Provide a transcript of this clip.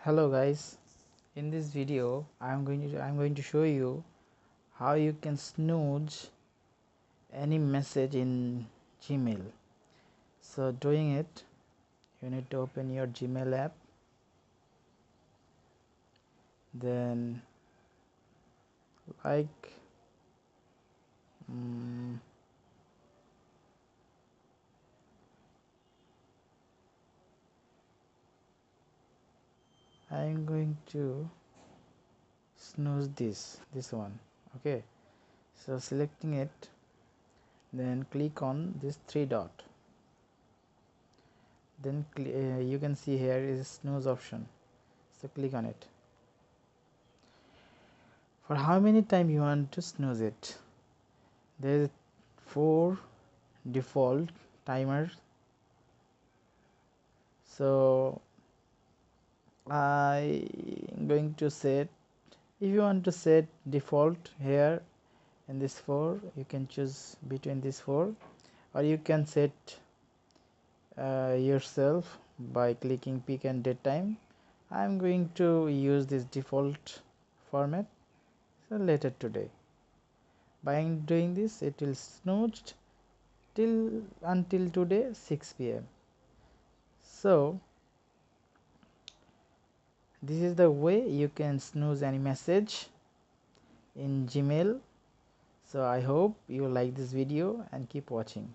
Hello guys, in this video I'm going to show you how you can snooze any message in Gmail. So doing it, you need to open your Gmail app, then like I'm going to snooze this one. Okay, so selecting it, then click on this three dot, then you can see here is snooze option, so click on it. For how many time you want to snooze it? There is 4 default timers, so I'm going to set, if you want to set default here in this 4, you can choose between these 4, or you can set yourself by clicking pick and date time. I'm going to use this default format, so later today. By doing this, it will snooze until today 6 p.m. So this is the way you can snooze any message in Gmail. So I hope you like this video and keep watching.